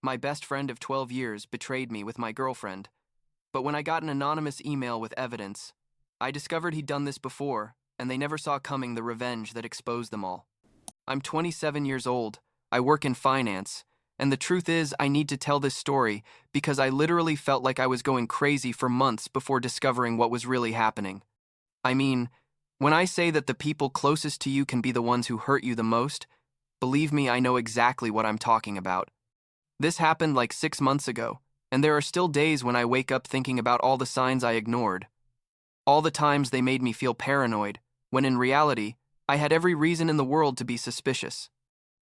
My best friend of 12 years betrayed me with my girlfriend, but when I got an anonymous email with evidence, I discovered he'd done this before, and they never saw coming the revenge that exposed them all. I'm 27 years old, I work in finance, and the truth is I need to tell this story because I literally felt like I was going crazy for months before discovering what was really happening. I mean, when I say that the people closest to you can be the ones who hurt you the most, believe me, I know exactly what I'm talking about. This happened like 6 months ago, and there are still days when I wake up thinking about all the signs I ignored. All the times they made me feel paranoid, when in reality, I had every reason in the world to be suspicious.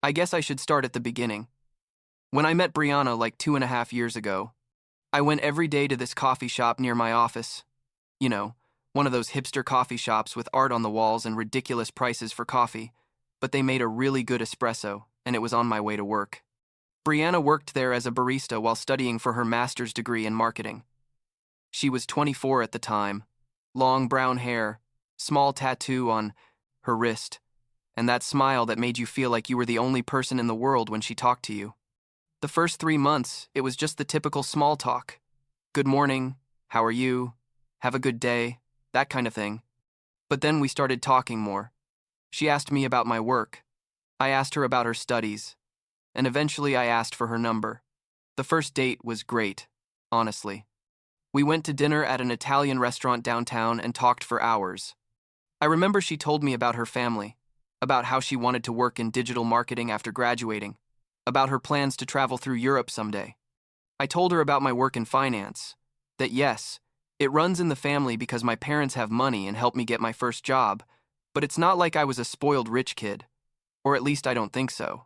I guess I should start at the beginning. When I met Brianna like 2.5 years ago, I went every day to this coffee shop near my office. You know, one of those hipster coffee shops with art on the walls and ridiculous prices for coffee, but they made a really good espresso, and it was on my way to work. Brianna worked there as a barista while studying for her master's degree in marketing. She was 24 at the time, long brown hair, small tattoo on her wrist, and that smile that made you feel like you were the only person in the world when she talked to you. The first 3 months, it was just the typical small talk. Good morning, how are you, have a good day, that kind of thing. But then we started talking more. She asked me about my work. I asked her about her studies. And eventually I asked for her number. The first date was great, honestly. We went to dinner at an Italian restaurant downtown and talked for hours. I remember she told me about her family, about how she wanted to work in digital marketing after graduating, about her plans to travel through Europe someday. I told her about my work in finance, that yes, it runs in the family because my parents have money and helped me get my first job, but it's not like I was a spoiled rich kid, or at least I don't think so.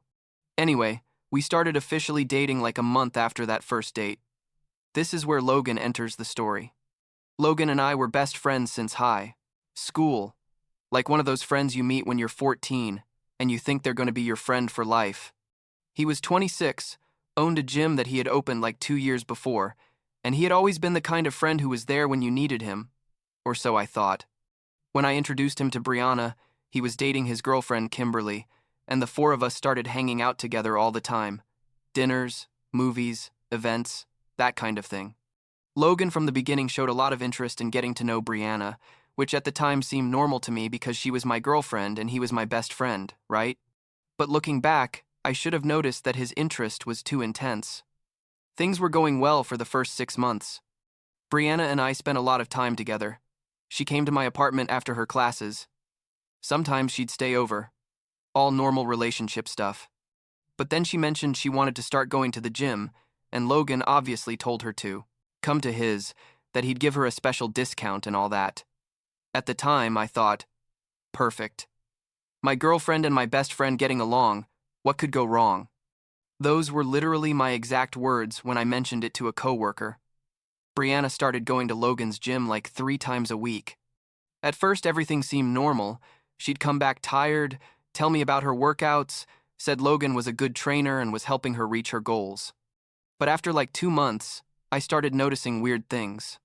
Anyway, we started officially dating like a month after that first date. This is where Logan enters the story. Logan and I were best friends since high school, like one of those friends you meet when you're 14 and you think they're going to be your friend for life. He was 26, owned a gym that he had opened like 2 years before, and he had always been the kind of friend who was there when you needed him, or so I thought. When I introduced him to Brianna, he was dating his girlfriend Kimberly, and the four of us started hanging out together all the time. Dinners, movies, events, that kind of thing. Logan from the beginning showed a lot of interest in getting to know Brianna, which at the time seemed normal to me because she was my girlfriend and he was my best friend, right? But looking back, I should have noticed that his interest was too intense. Things were going well for the first 6 months. Brianna and I spent a lot of time together. She came to my apartment after her classes. Sometimes she'd stay over. All normal relationship stuff. But then she mentioned she wanted to start going to the gym, and Logan obviously told her to come to his, that he'd give her a special discount and all that. At the time, I thought, perfect. My girlfriend and my best friend getting along, what could go wrong? Those were literally my exact words when I mentioned it to a coworker. Brianna started going to Logan's gym like 3 times a week. At first, everything seemed normal. She'd come back tired, tell me about her workouts, said Logan was a good trainer and was helping her reach her goals. But after like 2 months, I started noticing weird things.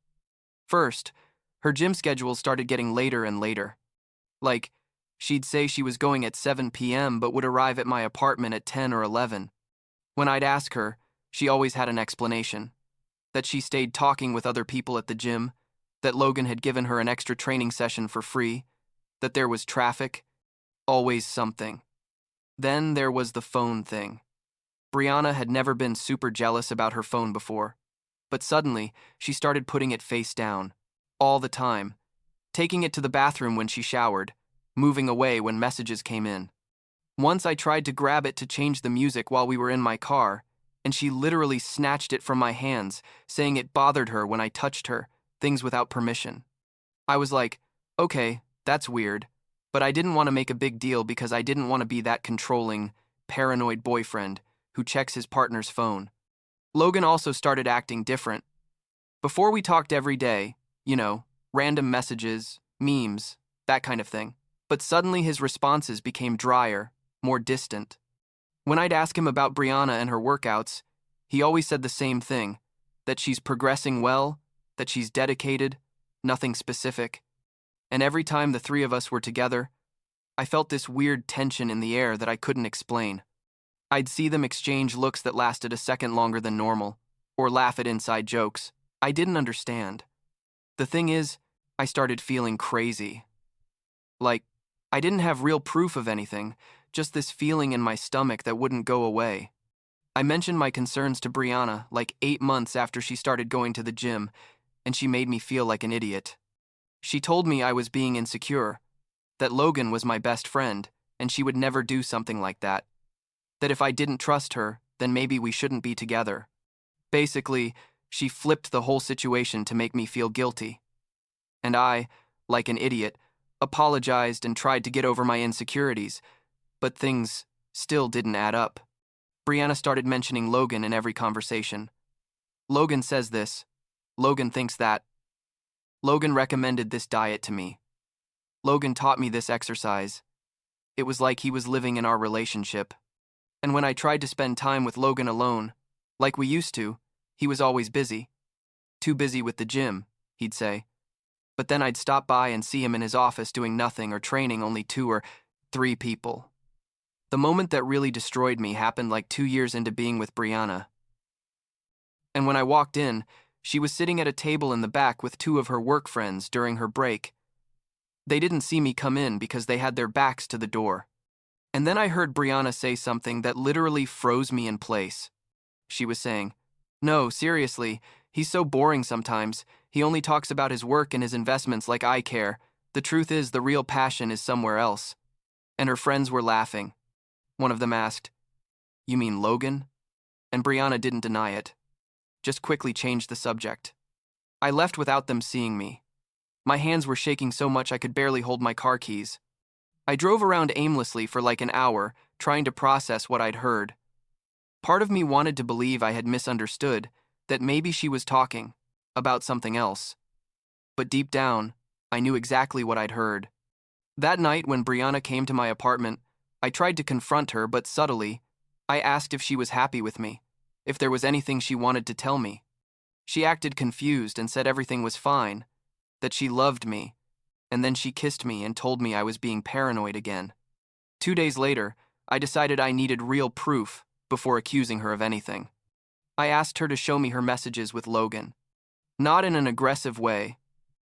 First, her gym schedule started getting later and later. Like, she'd say she was going at 7 p.m. but would arrive at my apartment at 10 or 11. When I'd ask her, she always had an explanation. That she stayed talking with other people at the gym, that Logan had given her an extra training session for free, that there was traffic, always something. Then there was the phone thing. Brianna had never been super jealous about her phone before, but suddenly she started putting it face down, all the time, taking it to the bathroom when she showered, moving away when messages came in. Once I tried to grab it to change the music while we were in my car, and she literally snatched it from my hands, saying it bothered her when I touched her, things without permission. I was like, okay, that's weird, but I didn't want to make a big deal because I didn't want to be that controlling, paranoid boyfriend who checks his partner's phone. Logan also started acting different. Before we talked every day, random messages, memes, that kind of thing. But suddenly his responses became drier, more distant. When I'd ask him about Brianna and her workouts, he always said the same thing, that she's progressing well, that she's dedicated, nothing specific. And every time the three of us were together, I felt this weird tension in the air that I couldn't explain. I'd see them exchange looks that lasted a second longer than normal, or laugh at inside jokes. I didn't understand. The thing is, I started feeling crazy. Like, I didn't have real proof of anything, just this feeling in my stomach that wouldn't go away. I mentioned my concerns to Brianna like 8 months after she started going to the gym, and she made me feel like an idiot. She told me I was being insecure, that Logan was my best friend, and she would never do something like that. That if I didn't trust her, then maybe we shouldn't be together. Basically, she flipped the whole situation to make me feel guilty. And I, like an idiot, apologized and tried to get over my insecurities, but things still didn't add up. Brianna started mentioning Logan in every conversation. Logan says this. Logan thinks that. Logan recommended this diet to me. Logan taught me this exercise. It was like he was living in our relationship. And when I tried to spend time with Logan alone, like we used to, he was always busy. Too busy with the gym, he'd say. But then I'd stop by and see him in his office doing nothing or training only 2 or 3 people. The moment that really destroyed me happened like 2 years into being with Brianna. And when I walked in, she was sitting at a table in the back with 2 of her work friends during her break. They didn't see me come in because they had their backs to the door. And then I heard Brianna say something that literally froze me in place. She was saying, "No, seriously, he's so boring sometimes. He only talks about his work and his investments like I care. The truth is the real passion is somewhere else." And her friends were laughing. One of them asked, "You mean Logan?" And Brianna didn't deny it, just quickly changed the subject. I left without them seeing me. My hands were shaking so much I could barely hold my car keys. I drove around aimlessly for like an hour, trying to process what I'd heard. Part of me wanted to believe I had misunderstood, that maybe she was talking about something else. But deep down, I knew exactly what I'd heard. That night when Brianna came to my apartment, I tried to confront her, but subtly, I asked if she was happy with me, if there was anything she wanted to tell me. She acted confused and said everything was fine, that she loved me, and then she kissed me and told me I was being paranoid again. 2 days later, I decided I needed real proof before accusing her of anything. I asked her to show me her messages with Logan. Not in an aggressive way.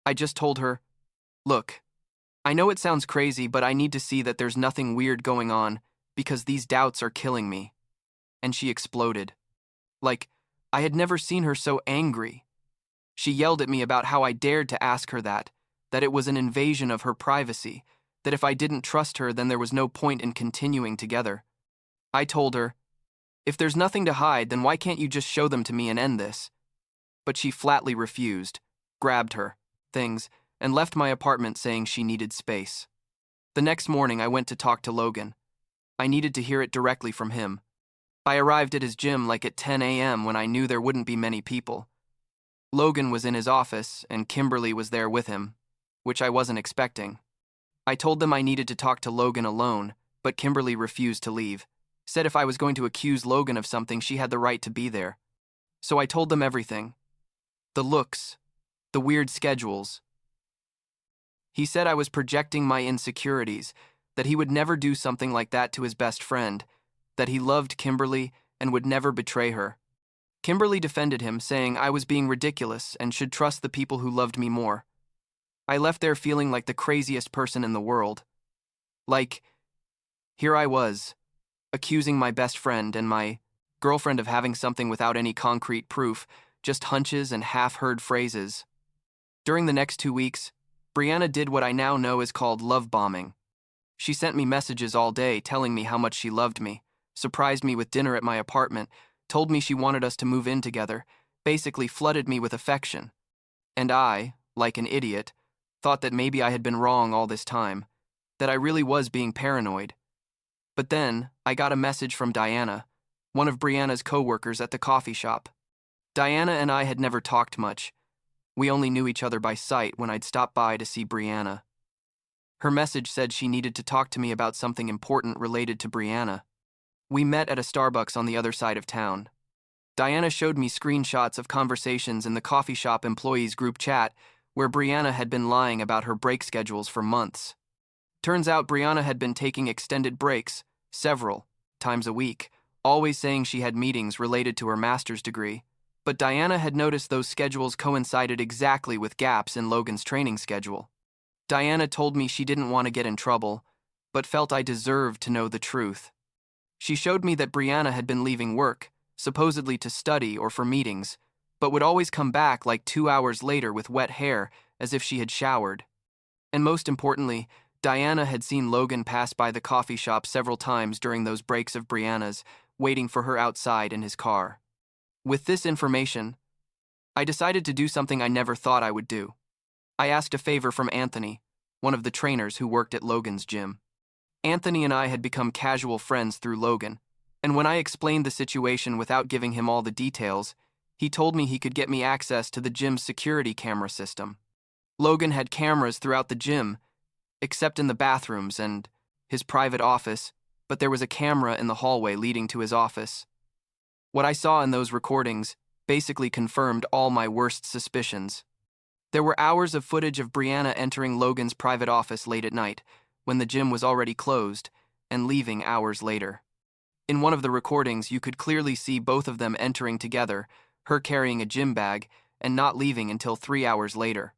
I just told her, "Look, I know it sounds crazy, but I need to see that there's nothing weird going on because these doubts are killing me." And she exploded. Like, I had never seen her so angry. She yelled at me about how I dared to ask her that it was an invasion of her privacy, that if I didn't trust her, then there was no point in continuing together. I told her, "If there's nothing to hide, then why can't you just show them to me and end this?" But she flatly refused, grabbed her things, and left my apartment saying she needed space. The next morning, I went to talk to Logan. I needed to hear it directly from him. I arrived at his gym like at 10 a.m. when I knew there wouldn't be many people. Logan was in his office, and Kimberly was there with him, which I wasn't expecting. I told them I needed to talk to Logan alone, but Kimberly refused to leave, said if I was going to accuse Logan of something, she had the right to be there. So I told them everything. The looks, the weird schedules. He said I was projecting my insecurities, that he would never do something like that to his best friend, that he loved Kimberly and would never betray her. Kimberly defended him, saying I was being ridiculous and should trust the people who loved me more. I left there feeling like the craziest person in the world. Like, here I was, accusing my best friend and my girlfriend of having something without any concrete proof, just hunches and half-heard phrases. During the next 2 weeks, Brianna did what I now know is called love bombing. She sent me messages all day telling me how much she loved me, surprised me with dinner at my apartment, told me she wanted us to move in together, basically flooded me with affection. And I, like an idiot, thought that maybe I had been wrong all this time, that I really was being paranoid. But then, I got a message from Diana, one of Brianna's co-workers at the coffee shop. Diana and I had never talked much. We only knew each other by sight when I'd stop by to see Brianna. Her message said she needed to talk to me about something important related to Brianna. We met at a Starbucks on the other side of town. Diana showed me screenshots of conversations in the coffee shop employees group chat where Brianna had been lying about her break schedules for months. Turns out Brianna had been taking extended breaks, several times a week, always saying she had meetings related to her master's degree, but Diana had noticed those schedules coincided exactly with gaps in Logan's training schedule. Diana told me she didn't want to get in trouble, but felt I deserved to know the truth. She showed me that Brianna had been leaving work, supposedly to study or for meetings, but would always come back like 2 hours later with wet hair, as if she had showered. And most importantly, Diana had seen Logan pass by the coffee shop several times during those breaks of Brianna's, waiting for her outside in his car. With this information, I decided to do something I never thought I would do. I asked a favor from Anthony, one of the trainers who worked at Logan's gym. Anthony and I had become casual friends through Logan, and when I explained the situation without giving him all the details, he told me he could get me access to the gym's security camera system. Logan had cameras throughout the gym, except in the bathrooms and his private office, but there was a camera in the hallway leading to his office. What I saw in those recordings basically confirmed all my worst suspicions. There were hours of footage of Brianna entering Logan's private office late at night, when the gym was already closed, and leaving hours later. In one of the recordings, you could clearly see both of them entering together, her carrying a gym bag, and not leaving until 3 hours later.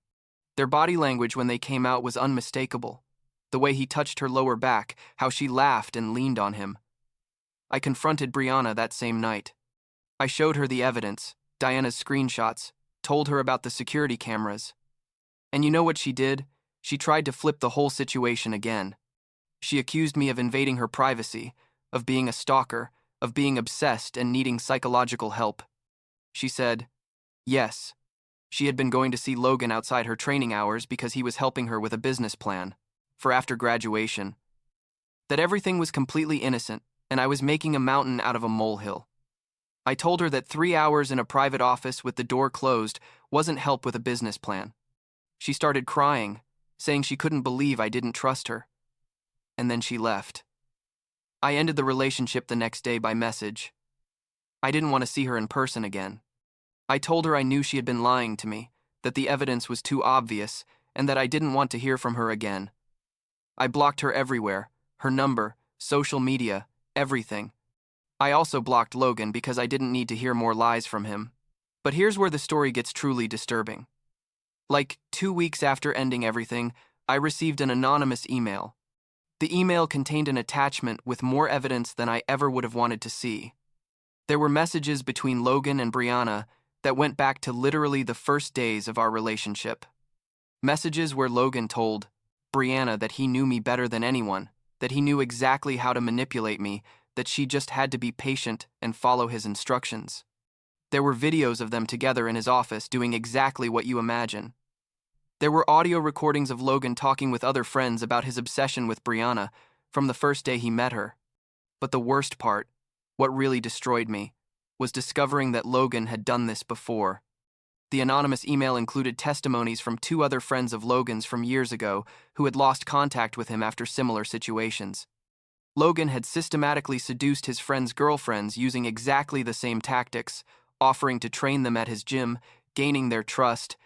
Their body language when they came out was unmistakable. The way he touched her lower back, how she laughed and leaned on him. I confronted Brianna that same night. I showed her the evidence, Diana's screenshots, told her about the security cameras. And you know what she did? She tried to flip the whole situation again. She accused me of invading her privacy, of being a stalker, of being obsessed and needing psychological help. She said, yes, she had been going to see Logan outside her training hours because he was helping her with a business plan for after graduation. That everything was completely innocent, and I was making a mountain out of a molehill. I told her that 3 hours in a private office with the door closed wasn't help with a business plan. She started crying, saying she couldn't believe I didn't trust her. And then she left. I ended the relationship the next day by message. I didn't want to see her in person again. I told her I knew she had been lying to me, that the evidence was too obvious, and that I didn't want to hear from her again. I blocked her everywhere, her number, social media, everything. I also blocked Logan because I didn't need to hear more lies from him. But here's where the story gets truly disturbing. Like 2 weeks after ending everything, I received an anonymous email. The email contained an attachment with more evidence than I ever would have wanted to see. There were messages between Logan and Brianna that went back to literally the first days of our relationship. Messages where Logan told Brianna that he knew me better than anyone, that he knew exactly how to manipulate me, that she just had to be patient and follow his instructions. There were videos of them together in his office doing exactly what you imagine. There were audio recordings of Logan talking with other friends about his obsession with Brianna from the first day he met her. But the worst part, what really destroyed me, was discovering that Logan had done this before. The anonymous email included testimonies from 2 other friends of Logan's from years ago who had lost contact with him after similar situations. Logan had systematically seduced his friends' girlfriends using exactly the same tactics, offering to train them at his gym, gaining their trust,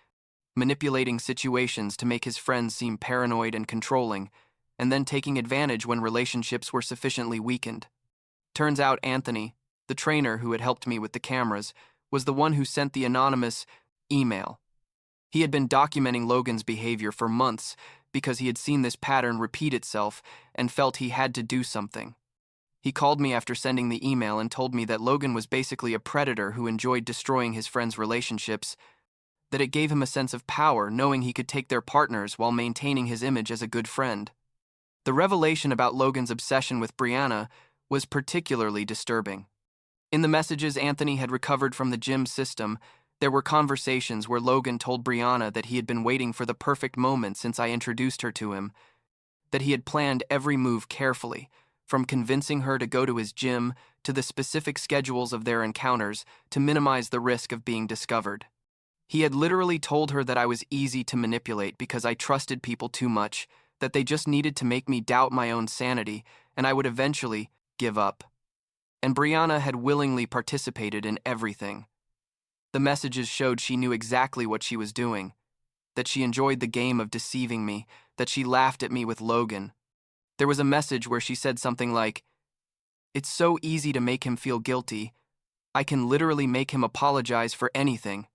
manipulating situations to make his friends seem paranoid and controlling, and then taking advantage when relationships were sufficiently weakened. Turns out Anthony, the trainer who had helped me with the cameras, was the one who sent the anonymous email. He had been documenting Logan's behavior for months because he had seen this pattern repeat itself and felt he had to do something. He called me after sending the email and told me that Logan was basically a predator who enjoyed destroying his friends' relationships, that it gave him a sense of power knowing he could take their partners while maintaining his image as a good friend. The revelation about Logan's obsession with Brianna was particularly disturbing. In the messages Anthony had recovered from the gym system, there were conversations where Logan told Brianna that he had been waiting for the perfect moment since I introduced her to him, that he had planned every move carefully, from convincing her to go to his gym to the specific schedules of their encounters to minimize the risk of being discovered. He had literally told her that I was easy to manipulate because I trusted people too much, that they just needed to make me doubt my own sanity, and I would eventually give up. And Brianna had willingly participated in everything. The messages showed she knew exactly what she was doing, that she enjoyed the game of deceiving me, that she laughed at me with Logan. There was a message where she said something like, It's so easy to make him feel guilty. I can literally make him apologize for anything.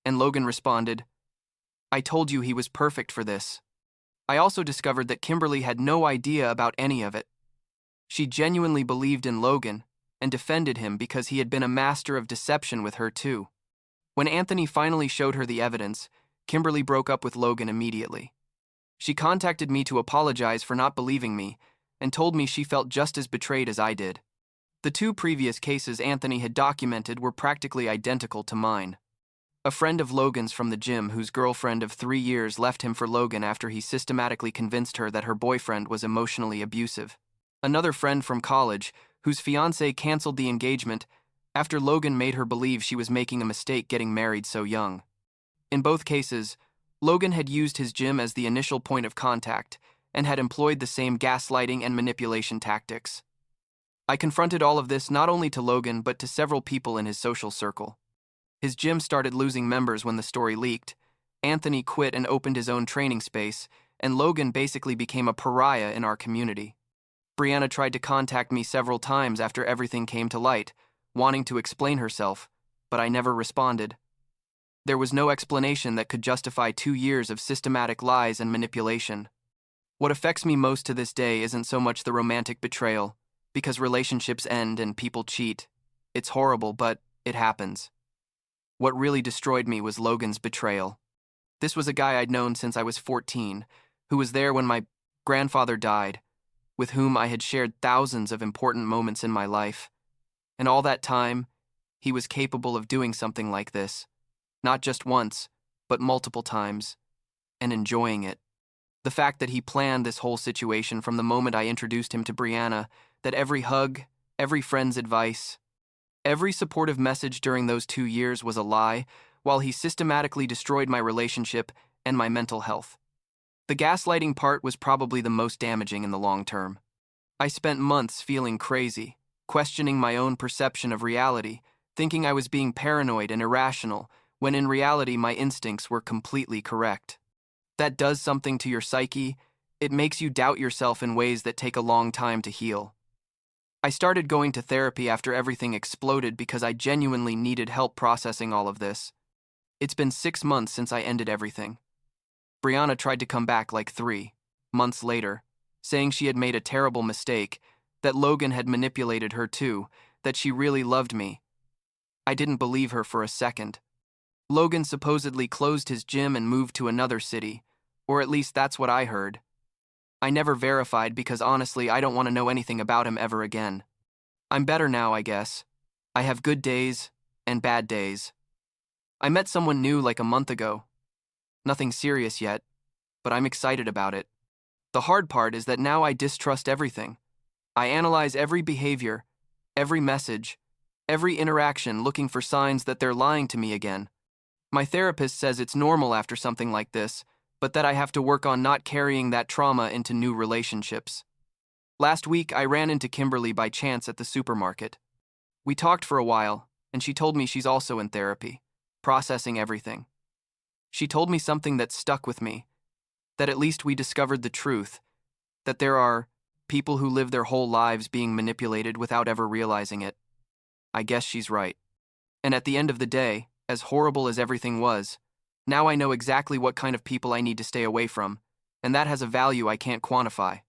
And Logan responded, I told you he was perfect for this. I also discovered that Kimberly had no idea about any of it. She genuinely believed in Logan and defended him because he had been a master of deception with her too. When Anthony finally showed her the evidence, Kimberly broke up with Logan immediately. She contacted me to apologize for not believing me and told me she felt just as betrayed as I did. The two previous cases Anthony had documented were practically identical to mine. A friend of Logan's from the gym whose girlfriend of 3 years left him for Logan after he systematically convinced her that her boyfriend was emotionally abusive. Another friend from college whose fiancé canceled the engagement after Logan made her believe she was making a mistake getting married so young. In both cases, Logan had used his gym as the initial point of contact and had employed the same gaslighting and manipulation tactics. I confronted all of this not only to Logan but to several people in his social circle. His gym started losing members when the story leaked. Anthony quit and opened his own training space, and Logan basically became a pariah in our community. Brianna tried to contact me several times after everything came to light, wanting to explain herself, but I never responded. There was no explanation that could justify 2 years of systematic lies and manipulation. What affects me most to this day isn't so much the romantic betrayal, because relationships end and people cheat. It's horrible, but it happens. What really destroyed me was Logan's betrayal. This was a guy I'd known since I was 14, who was there when my grandfather died, with whom I had shared thousands of important moments in my life. And all that time, he was capable of doing something like this. Not just once, but multiple times, and enjoying it. The fact that he planned this whole situation from the moment I introduced him to Brianna, that every hug, every friend's advice, every supportive message during those 2 years was a lie, while he systematically destroyed my relationship and my mental health. The gaslighting part was probably the most damaging in the long term. I spent months feeling crazy, questioning my own perception of reality, thinking I was being paranoid and irrational, when in reality my instincts were completely correct. That does something to your psyche. It makes you doubt yourself in ways that take a long time to heal. I started going to therapy after everything exploded because I genuinely needed help processing all of this. It's been 6 months since I ended everything. Brianna tried to come back like 3 months later, saying she had made a terrible mistake, that Logan had manipulated her too, that she really loved me. I didn't believe her for a second. Logan supposedly closed his gym and moved to another city, or at least that's what I heard. I never verified because honestly I don't want to know anything about him ever again. I'm better now, I guess. I have good days and bad days. I met someone new like a month ago. Nothing serious yet, but I'm excited about it. The hard part is that now I distrust everything. I analyze every behavior, every message, every interaction looking for signs that they're lying to me again. My therapist says it's normal after something like this, but that I have to work on not carrying that trauma into new relationships. Last week, I ran into Kimberly by chance at the supermarket. We talked for a while, and she told me she's also in therapy, processing everything. She told me something that stuck with me, that at least we discovered the truth, that there are people who live their whole lives being manipulated without ever realizing it. I guess she's right. And at the end of the day, as horrible as everything was, now I know exactly what kind of people I need to stay away from, and that has a value I can't quantify.